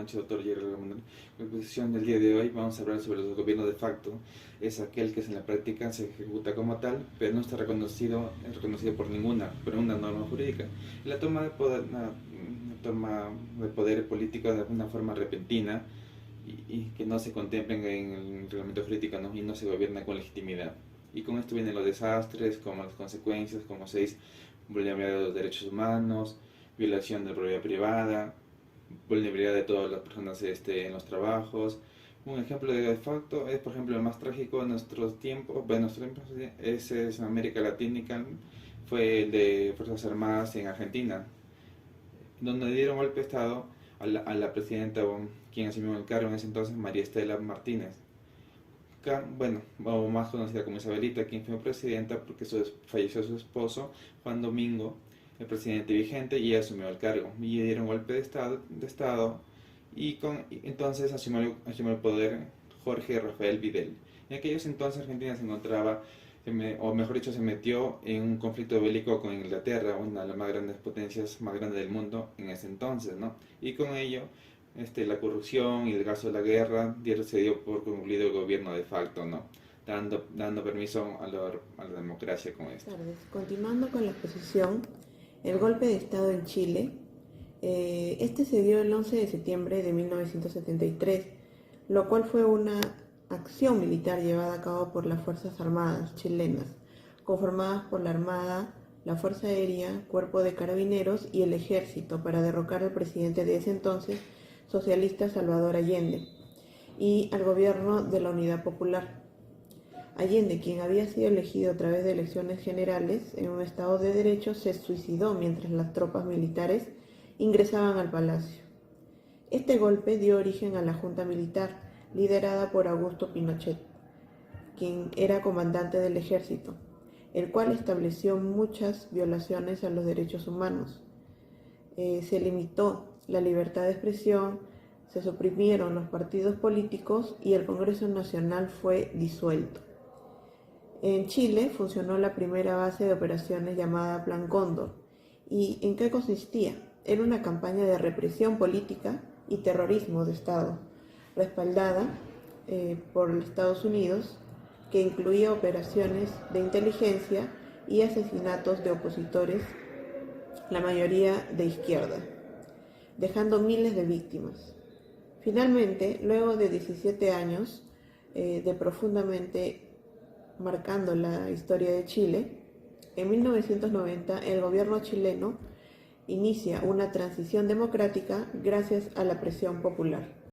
noches, doctor Jerry Ramón. En la exposición del día de hoy vamos a hablar sobre los gobiernos de facto. Es aquel que en la práctica se ejecuta como tal, pero no está reconocido por una norma jurídica. La toma de poder, toma de poder político de una forma repentina y que no se contemplen en el reglamento jurídico, ¿no? Y no se gobierna con legitimidad. Y con esto vienen los desastres, como las consecuencias, como 6, vulnerabilidad de los derechos humanos, violación de la propiedad privada, vulnerabilidad de todas las personas en los trabajos. Un ejemplo de facto es, por ejemplo, el más trágico de nuestros tiempos, es en América Latina, fue el de Fuerzas Armadas en Argentina, donde dieron golpe de Estado a la presidenta, quien asumió el cargo en ese entonces, María Estela Martínez. Bueno, o más conocida como Isabelita, quien fue presidenta porque falleció su esposo, Juan Domingo, el presidente vigente, y ella asumió el cargo. Y dieron golpe de estado y entonces asumió el poder Jorge Rafael Videla. En aquellos entonces Argentina se encontraba, o mejor dicho, se metió en un conflicto bélico con Inglaterra, una de las más grandes potencias más grandes del mundo en ese entonces, ¿no? Y con ello la corrupción y el gasto de la guerra se dio por concluido el gobierno de facto, ¿no? Dando permiso a la democracia con esto. Buenas tardes. Continuando con la exposición, el golpe de Estado en Chile, este se dio el 11 de septiembre de 1973, lo cual fue una acción militar llevada a cabo por las Fuerzas Armadas chilenas, conformadas por la Armada, la Fuerza Aérea, Cuerpo de Carabineros y el Ejército, para derrocar al presidente de ese entonces, socialista Salvador Allende, y al gobierno de la Unidad Popular. Allende, quien había sido elegido a través de elecciones generales en un Estado de Derecho, se suicidó mientras las tropas militares ingresaban al palacio. Este golpe dio origen a la Junta Militar, liderada por Augusto Pinochet, quien era comandante del ejército, el cual estableció muchas violaciones a los derechos humanos. Se limitó la libertad de expresión, se suprimieron los partidos políticos y el Congreso Nacional fue disuelto. En Chile funcionó la primera base de operaciones llamada Plan Cóndor. ¿Y en qué consistía? Era una campaña de represión política y terrorismo de Estado, respaldada por Estados Unidos, que incluía operaciones de inteligencia y asesinatos de opositores, la mayoría de izquierda, dejando miles de víctimas. Finalmente, luego de 17 años de profundamente marcando la historia de Chile, en 1990 el gobierno chileno inicia una transición democrática gracias a la presión popular.